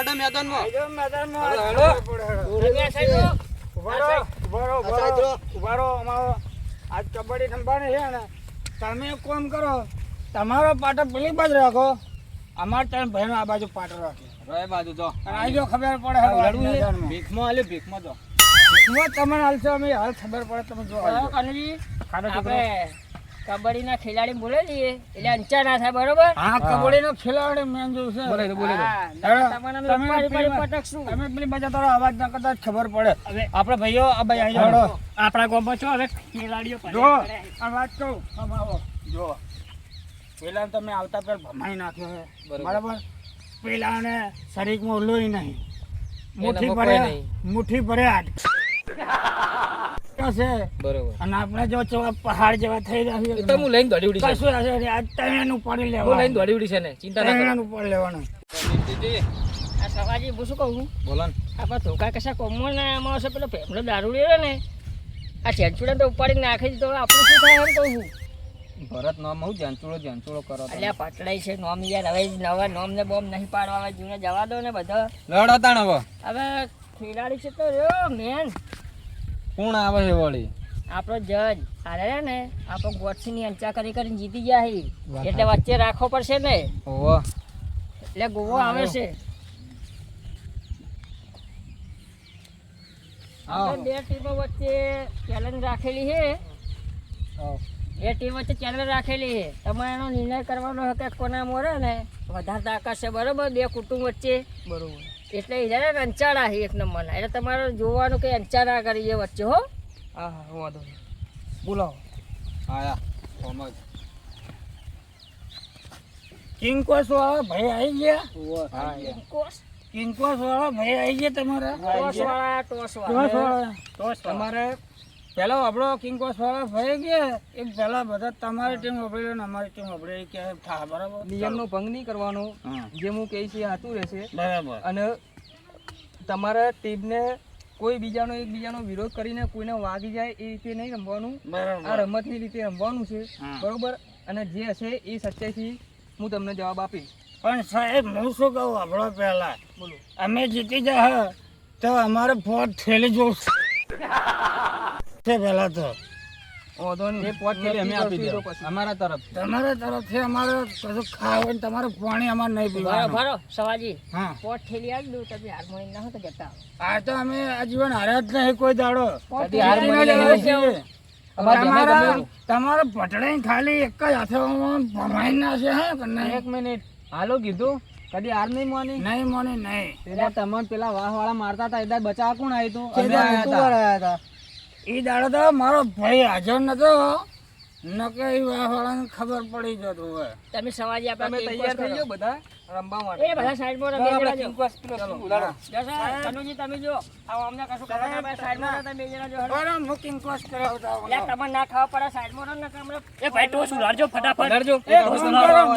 હેડો મેદાનમાં ઉભારો અમારો આજ કબડ્ડી રમવાની છે ને તમે એક કામ કરો તમારો પાટો પેલી બાજુ રાખો અમારે તમે ભાઈનો આ બાજુ પાટો રાખો રોય બાજુ જો આ જો ખબર પડે ભીખમાં આલે ભીખમાં જો ભીખમાં તમને હાલશો અમે હાલ ખબર પડે તમે જો કનુજી આપણે કબડ્ડીના ખેલાડી બોલે છીએ એટલે અંચા ના થાય બરોબર હા કબડ્ડીનો ખેલાડી મેન જો છે બોલે તમે પેલી બાજુ તારો અવાજ ના કરતા ખબર પડે આપણે ભાઈઓ આ ભાઈ આવી જાડો આપણા ગામમાં છો હવે ખેલાડીઓ જો આ વાત કહું આવો જો પેલા તમે આવતા પેલા ભમાઈ નાખ્યો છે બરાબર પેલાને શરીરમાં લોહી નહીં મુઠ્ઠી ભરે હાથ છે બરોબર અને આપણે જો પહાડ જેવા થઈ રહ્યા તો હું લઈને દોડી ઉડી કશું હશે આ તૈયાનું પાડી હું લેવાનું લઈને દોડી ઉડી છે ને ચિંતા ના કરો તૈયાનું પાડી લેવાનું આ સવાજી હું શું કહું બોલો ને આપણે ધોકા કશા કોમો ને એમાં હશે પેલો પેપલો દારૂ રહ્યો ને આ ચેન્ચુડા તો ઉપાડી નાખી દીધો આપણું શું થાય એમ કહું છું ભરત નામ હું જાંચુડો કરો એટલે પટડાઈ છે નોમ યાર હવે નવા નોમ ને બોમ નહીં પાડવા હવે જૂને જવા દો ને બધા લડો તાણ હવે ખેલાડી છે તો રહ્યો મેન કોણ આવે છે વળી આપણો જજ અરે ને આપણો ગોઠસીની અંચા કરી કરીને જીતી ગયા છે એટલે વચ્ચે રાખવો પડશે ને ઓહો એટલે ગોવો આવે છે આપણે બે ટીમો વચ્ચે ચેલેન્જ રાખેલી છે બે ટીમ વચ્ચે ચેલેન્જ રાખેલી છે તમારે એનો નિર્ણય કરવાનો હતો કોના મોરે ને વધારે તાકાત છે બરોબર બે કુટુંબ વચ્ચે બરોબર એટલે એને અંચાડા છે એક નંબરના એટલે તમારે જોવાનું કે અંચાડા કરીએ વચ્ચે હો હા હા વાંધો નહીં બોલાવો આયા સમજ કિંગકોસ વાળા ભાઈ આવી ગયા કિંગકોસ વાળા ભાઈ આવી ગયા તમારા ટોસ વાળા તમારે પેલા આપણો કિંગકોસ વાળા ભાઈ ગયા એક પેલા બધા તમારી ટીમ વાપરી ને અમારી ટીમ વાપરી કે થા બરાબર નિયમનો ભંગ નહીં કરવાનો જે હું કહીશ એ સાચું રહેશે બરાબર અને તમારા ટીમને કોઈ બીજાનો એકબીજાનો વિરોધ કરીને કોઈને વાગી જાય એ રીતે નહીં રમવાનું બરાબર આ રમતની રીતે રમવાનું છે બરોબર અને જે હશે એ સચ્ચાઈથી હું તમને જવાબ આપીશ પણ સાહેબ હું શું કહું આપણો પહેલા બોલો અમે જીતી જા તો અમારે ફોટ થેલી જોશે પહેલા તો વાંધો નહીં એ પોટ થેલી અમે આપી દે અમારા તરફ તમારા તરફથી અમારે કશું ખાવાનું તમારે પાણી અમારે નહીં પીવાનું ભરો સવાજી હા પોટ થેલી આવી દઉં તમે હાર્મોનિયમ ના હો તો જતા આ તો અમે આજીવન હાર્યા જ નહીં કોઈ દાડો કદી હાર્મોનિયમ તમારે પટડાઈ ખાલી એક જ હાથે ભમાઈ ના છે હે કે નહીં? એક મિનિટ હાલો કીધું કદી હાર નહીં માની નહીં મોને નહીં પેલા તમને પેલા વાહ વાળા મારતા હતા એ બચાવ કોણ આવ્યું તું અમે આયા હતા. એ દાડો તો મારો ભાઈ હાજર નતો નકે એ વાળાને ખબર પડી જતું હોય તમે સવાજી તમે આપણે તૈયાર થઈ જાઓ બધા રમવા માટે એ બધા સાઈડમાં ચાલો, આપણે રમી કિંગ કોસ પેલો ઉલાડો. કનુજી તમે જો આ અમને કશું ખબર ના પડે સાઈડમાં તમે બે જણા જો બરાબર બુકિંગ કોસ કરાવતા એટલે તમને ના ખાવા પડે સાઈડમાં રહો ને કે અમને એ ભાઈ ટોસ ઉલાડજો ફટાફટ ઉલાડજો.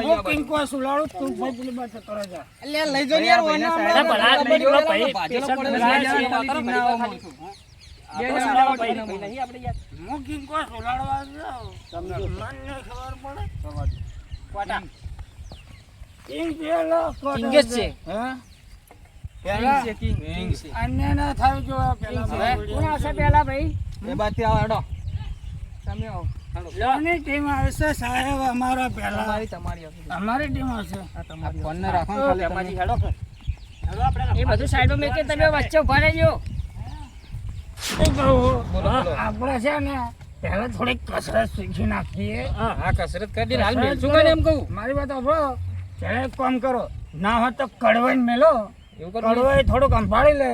બુકિંગ કોસ ઉલાડું તું ભાઈ પેલી બાજુ કરો જા લઈ જાઓ યાર, ઓને અરે ભલા આદમી જોડો ભાઈ, ભાજેલો પેશન્ટ પડે બધા છે, છે, આ તારો ના ભાઈ આવું છું. આ ટોસ ઉલાડો ભાઈ ને ભાઈ નહીં આપણે યાર બુકિંગ કોસ ઉલાડવા જાવ તમને મનને ખબર પડે કોટા કિંગ પેલો કિંગ જ છે. હે કિંગ છે, કિંગ છે. અન્ય ના થાય જો પેલા કોણ આવશે પહેલા ભાઈ એ બાજુથી આવો, હેડો. તમે આવો, હેડો. લોની ટીમ આવશે સાહેબ અમારા પહેલા તમારી આવશે. અમારી ટીમ આવશે આ ફોનને રાખો ને ખાલી તમે. હેડો એ બધું સાઈડમાં મેં કે તમે વચ્ચે ઉભા રહેજો શું કહું બોલો. આપણે છે ને પહેલા થોડીક કસરત શીખી નાખીએ હા કસરત કરી દે હાલ મેલ શું કરે એમ કહું મારી વાત સાંભળો ત્યારે એક કામ કરો ના હોય તો કડવાઈ મેલો એવું કરું કડવાઈ થોડુંક સંભાળી લે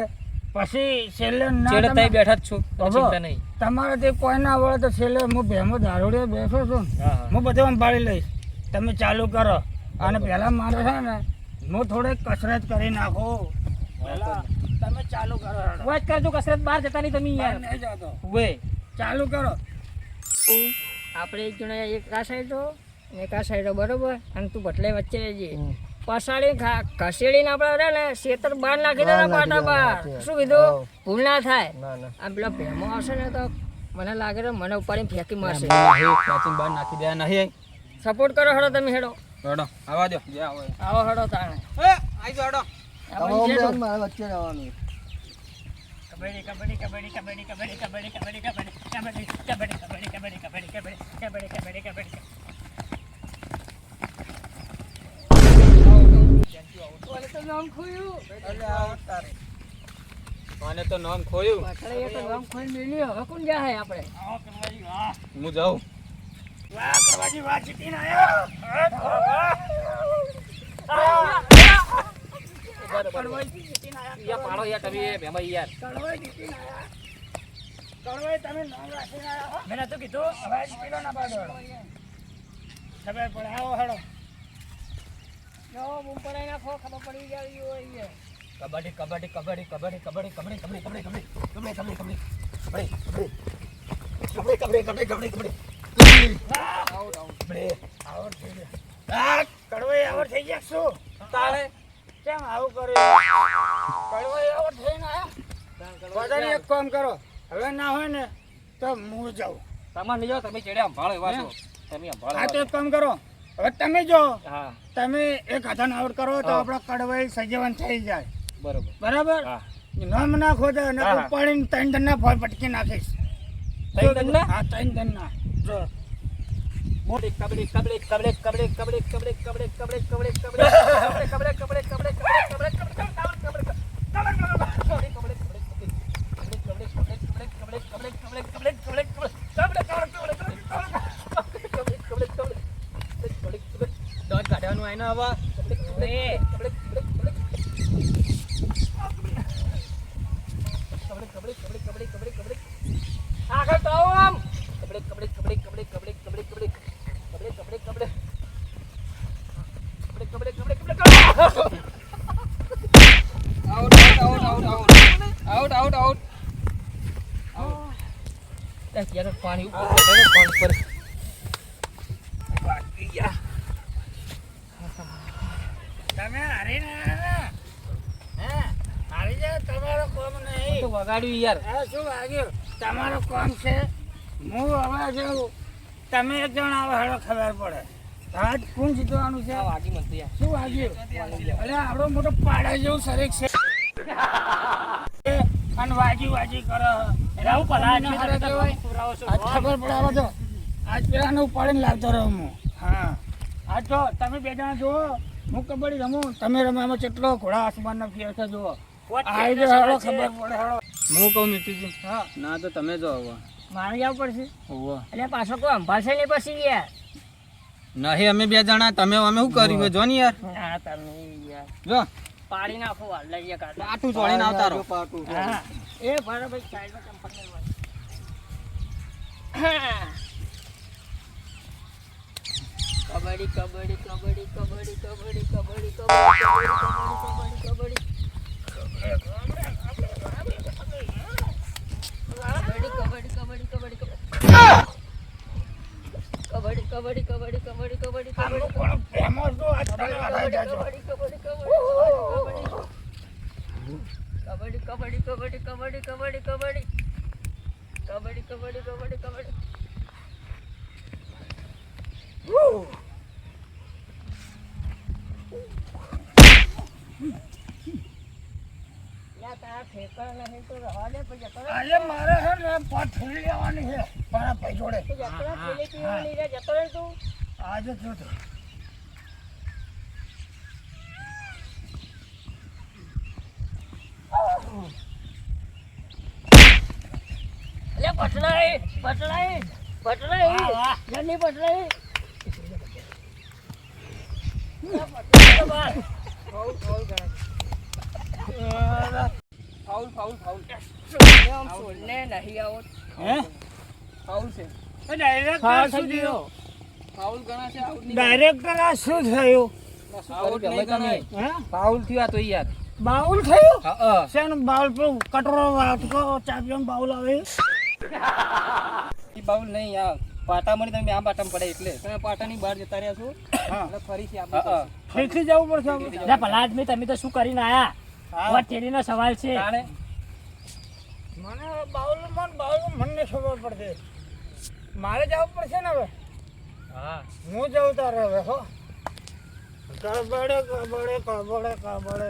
પછી છેલ્લે ના ચેડે તમે- તઈ બેઠા જ છું બાબો, ચિંતા નહીં. તમારાથી કોઈ ના આવડે તો છેલ્લે હું ભેમો દારૂડિયો બેઠો છું ને, હા, હા. હું બધું સંભાળી લઈશ તમે ચાલુ કરો અને પહેલા મારે છે ને હું થોડીક કસરત કરી નાખું પહેલા તમે ચાલુ કરો વાત કરજો કસરત બહાર જતા નહીં તમે યાર નહીં જતો ઉભે. ચાલુ કરો આપણે એક જણા એક આ સાઈડો ને એક આ સાઈડો બરોબર અને તું ભટલે વચ્ચે રહેજે પસાડી ઘસેડીને આપણે રહે ને શેતર બહાર નાખી દેના પાટા બહાર શું કીધું ભૂલ ના થાય આ પેલા ભેમો આવશે ને તો મને લાગે છે મને ઉપાડીને ફેંકી મારશે પ્રાચીન બહાર નાખી દે નહીં સપોર્ટ કરો હેડો તમે હેડો હેડો આવા દો જે આવો એ. આવો હેડો તાણે એ આઈ જાઓ હેડો કબડ્ડી છે તો. મારે વચ્ચે રહેવાનું. કબડ્ડી કબડ્ડી કબડ્ડી કબડ્ડી કબડ્ડી કબડ્ડી કબડ્ડી કબડ્ડી કબડ્ડી કબડ્ડી કબડ્ડી કબડ્ડી કબડ્ડી કબડ્ડી કબડ્ડી કબડ્ડી. ઓલે તો નામ ખોયું. મને તો નામ ખોયું. પાછળ એ તો નામ ખોઈ મેલ્યું. હવે કોણ જાહે આપણે? આવો કરવાજી વાહ. હું જાઉં. વાહ કરવાજી વાહ, જીતીને આયા. કડવાઈ જીતીને આયા. યાર પાડો યાર તમે ભેમાઈ યાર. કડવાઈ જીતીને આયા. કડવાઈ તમે નામ રાખીને આયા હો. મેં નતું કીધું હવે જીતીલો ના પાડો. ખબર પડે આવો હેડો. નવો બૂમ પડાઈ નાખો, ખબર પડી જાય હોય. કબડ્ડી કબડ્ડી કબડ્ડી કબડ્ડી કબડ્ડી કબડ્ડી કબડ્ડી કબડ્ડી કબડ્ડી કબડ્ડી કબડ્ડી કબડ્ડી કબડ્ડી. કડવાઈ આવડ થઈ ગયા શું? તારે કેમ આવું કર્યું? કડવાઈ આવડ થઈને આયા. બધાને એક કામ કરો, હવે ના હોય ને તો હું જાઉં. તમારે નહીં જાઓ, તમે ચડ્યા સંભાળો એવા છો. તમે સંભાળો હા તો એક કામ કરો, હવે તમે જો હા તમે એક હાથાને આવડ કરો તો હા. આપણા કડવાઈ સજીવન થઈ જાય. બરોબર. બરાબર? હા નામ નાખો તો હા. ઉપાડીને ત્રણ દંડના ફળ પટકી નાખીશ. ત્રણ દંડના? હા, ત્રણ દંડના. જો કબડ્ડી કબડ્ડી કબડ્ડી કબડ્ડી કબડ્ડી કબડ્ડી કબડ્ડી કબડ્ડી કબડ્ડી કબડ્ડી કબડ્ડી આગળ તો આવો આમ. કબડ્ડી કબડ્ડી કબડ્ડી કબડ્ડી કબડ્ડી કબડ્ડી કબડ્ડી કબડ્ડી કબડ્ડી કબડ્ડી કબડ્ડી કબડ્ડી આઉટ. પાણી ઉપર તમે હારીને આયા ને? હે? હારી જાય તમારો કોમ નહીં. તો વગાડ્યું યાર. આ શું વાગ્યું? તમારો કોમ છે. હું હવે જાઉં. તમે એક જણ આવે હેડો ખબર પડે. આજ કોણ જીતવાનું છે? આ વાગી મસ્તી યાર. શું વાગ્યું? અરે આપણો મોટો પાડા જેવું શરીર છે. અને વાજી કરો. રાવ પલા આજ ખબર પડે આવો તો. આજ પેલાને ઉપાડીને લાવતો રહું હું. હા. આજ તો તમે બે જણા જુઓ. હું કબડ્ડી રમું. તમે રમો એમાં કેટલો ઘોડા આસમાનના ફેર છે જુઓ. આ જો હેડો ખબર પડે હેડો. હું કહું નીતિજી. હા. ના તો તમે જો હવે. મારે જવું પડશે. હોવે. એટલે પાછો કોઈ સંભાળશે નહીં પછી યાર. નહીં અમે બે જણા તમે અમે શું કર્યું જો ને યાર. હા તમે યાર જો પાડી નાખો વાલ લઈએ કાઢો. પાટું ચોળીને આવતા રહો. હા એ બરાબર સાઈડમાં ચંપલ હા. કબડ્ડી કબડ્ડી કબડ્ડી કબડ્ડી કબડ્ડી કબડ્ડી કબડ્ડી કબડ્ડી આમનું કોણ ફેમસ તો આજ તમે હરાઈ જાજો. આજે મારે છે ને પાટ ફેરી લેવાની છે મારા ભાઈ જોડે. આજે શું થયું? જલ્દી પટલાઈ ફાઉલ ને નહીં આવો હે? ફાઉલ છે. ડાયરેક્ટર શું થયું? ફાઉલ ગણા છે. આઉટ નહીં. ડાયરેક્ટર આ શું થયું? આઉટ નહીં ગણાય. હે? ફાઉલ થયું આ તો યાર. બાઉલ થયું? હા શેનું બાઉલ પેલું કટોરો વાટકો ચાપિયાનું બાઉલ આવે? એ બાઉલ નહીં યાર. પાટામાં તમે આ પાટામાં પડે એટલે તમે પાટાની બહાર જતા રહ્યા છો. હા. એટલે ફરીથી આપણે ફરીથી જવું પડશે આપણે. એટલે ભલા આદમી તમે તો શું કરીને આયા વાત ટેડીનો સવાલ છે. તાણે મને બાઉલ મને ખબર પડશે. મારે જવું પડશે ને હવે. હા હું જવું તારે હવે હો. કબડે કબડે કબડે કબડે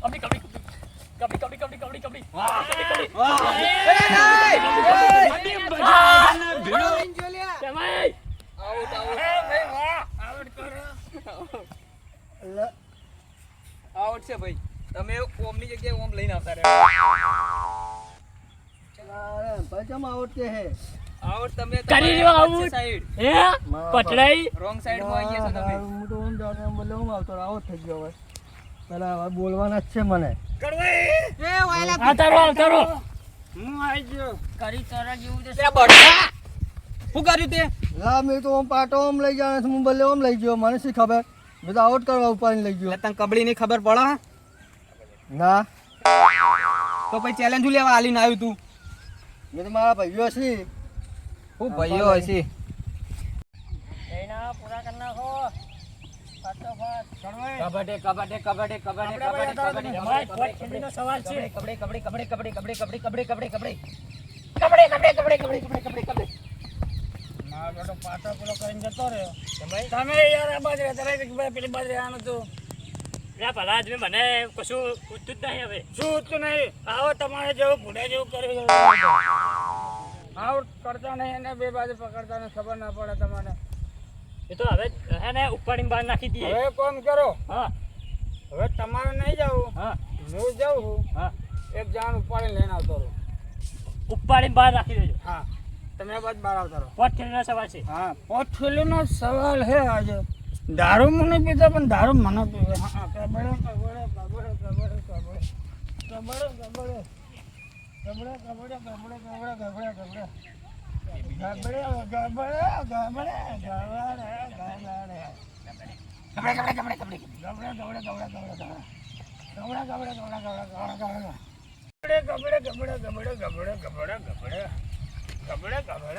કબડી કબડી કબડી કબડી કબડી કબડી કબડી આઉટ છે ભાઈ. તમે ઓમની જગ્યાએ ઓમ લઈને આવતા રહો. અરે ભાઈ કેમ આઉટ કે હે આઉટ તમે કરી રહ્યો આઉટ. સાઈડ હે પટલાઈ રોંગ સાઈડમાં આવીએ છો તમે. હું તો ઓમ જાણે એમ બોલે હું આવતો આઉટ થઈ ગયો હવે પેલા હવે બોલવાના જ છે મને આવતારો આવતારો હું આવી ગયો કરી તોરા જેવું છે. તે બડકા શું કર્યું તે? લા મેં તો ઓમ પાટો ઓમ લઈ જવાનો છે હું બોલે ઓમ લઈ ગયો મને શી ખબર મેં તો આઉટ કરવા ઉપાડીને લઈ ગયો તને કબડ્ડી ની ખબર પડે? ના તો પછી ચેલેન્જ લેવા હાલીને આવ્યું તું. મેં તો મારા ભાઈઓ છે હું ભાઈઓ હશે. લઈને આવો, પૂરા કરી નાખો ફટાફટ. કબડ્ડી કબડ્ડી કબડ્ડી કબડ્ડી કબડ્ડી ભાઈ પોટ ખેલીનો સવાલ છે કબડ્ડી કબડ્ડી કબડ્ડી કબડ્ડી કબડ્ડી કબડ્ડી કબડ્ડી કબડ્ડી મારો બેટો પાટો પેલો કરીને જતો રહ્યો તમે યાર આ બાજુ રહેતા રહી કે પેલી બાજુ રહેવાનું હતું ભલા જ મને કશું ઉઠતું જ નહીં હવે શું ઉઠતું નહીં આવો તમારે જેવું ભૂડા જેવું કર્યું આઉટ કરતા નહીં એને બે બાજુ પકડતા ને ખબર ના પડે તમને એ તો હવે હે ને ઉપાડીને બહાર નાખી દઈએ હવે કોમ કરો હા હવે તમારે નહીં જવું હા હું જાઉં છું હા એક જાણ ઉપાડીને લઈને આવતો રહું ઉપાડીને બહાર રાખી દેજો હા તમે બસ બહાર આવતા રહો પોટ ખેલીનો સવાલ છે હા પોટ ખેલીનો સવાલ છે આજે દારૂ મને પીતા પણ દારૂ મને પીવે હા કબડે કબડે કબડે કબડે કબડે કબડે કબડે કબડે કબડે કબડે કબડે કબડે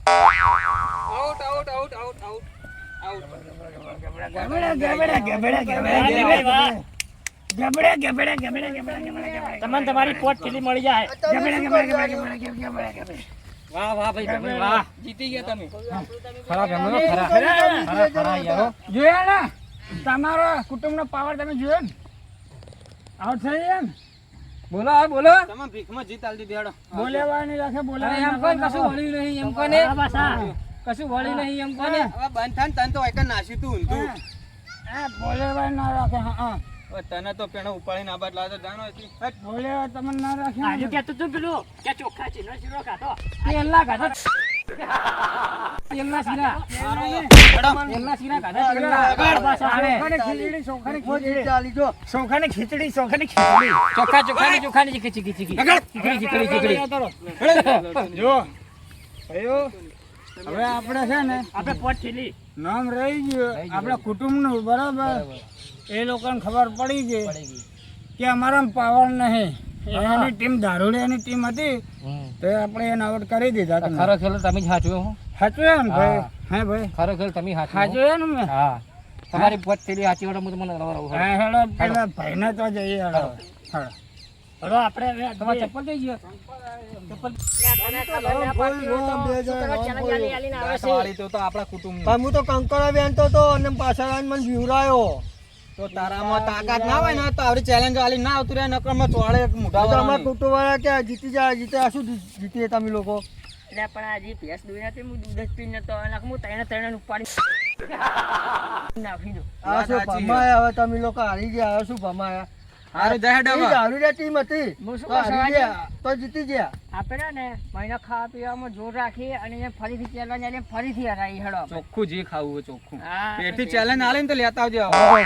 out out out out out out. તમને તમારી પોટ ખેલી મળી જાય વાહ વાહ ભાઈ તમે વાહ જીતી ગયા તમે ખરા જોયા ને તમારો કુટુંબનો પાવર તમે જોયો ને આઉટ થઈ ગયા ને બોલો હા બોલો તમે ભીખમાં જીત આલી દીધી હેડો બોલેવા નહીં રાખે બોલેવા એમ કોઈ કશું વળ્યું નહીં એમ કોને કશું વળ્યું નહીં એમ કોને હવે બંધ થાય ને તને તો વાયકા નાસી તું ઊંધું બોલેવા ના રાખે હા હવે તને તો પેણો ઉપાડીને આ બાદ લાવતો જાણો છે હટ. બોલેવા તમને ના રાખે આજુ કહેતું તું પેલું કે ચોખ્ખા ચીનો શીરો ખાતો તેલના ખાધા તેલના શીરા તેલના શીરા ખાધા ચોખાની ખીચડી ચોખાની ખીચડી જો ભાઈઓ હવે આપણે છે ને આપણે પોટ થેલી નામ રહી ગયું આપણા કુટુંબનું બરાબર એ લોકોને ખબર પડી ગઈ કે અમારા પાવર નહીં એની ટીમ દારૂડિયાની ટીમ હતી તો આપણે એને આઉટ કરી દીધા તમે. ખરો ખેલ તમે જ હાચવ્યો હો સાચું ને ભાઈ હે ભાઈ ખરો ખેલ તમે હાચવ્યો સાચું ને મેં હા તમારી પોત થેલી હાચી વડે હું તમને રવાડું હા હેડો પેલા ભાઈને તો જઈએ હેડો હેડો હલો આપણે હવે તમારે ચપ્પલ કઈ ગયો વાળી તો આપણા કુટુંબ હું તો કંકરા વેણતો હતો અને પાછળ આવીને મને બીવરાયો તો તારામાં તાકાત ના હોય ને તો આવડી ચેલેન્જ વાળી ના આવતું રહે નકરમાં ચોળે મોઢા અમારા વાળા કુટુંબ વાળા કે જીતી જાય જીતે આ શું જીતીએ તમે લોકો એટલે પણ આ જે ભેંસ દોઈ હતી હું દૂધ જ પી નતો અને હું ત્રણે ઉપાડી નાખી દઉં આ શું ભમાયા હવે તમે લોકો હારી ગયા હવે શું ભમાયા હારું જાય હેડ હવે. દારૂડિયા ટીમ હતી હું શું તો હારી કહું ગયા તો જીતી ગયા આપણે ને મહિના ખાવા પીવામાં જોર રાખી અને એને ફરીથી ચેલેન્જ આલી ફરીથી હરાઈ હેડો આપણે. ચોખ્ખું જે ખાવું હોય ચોખ્ખું હા, પેટથી ચેલેન્જ આલે ને તો લેતા આવજો હવે.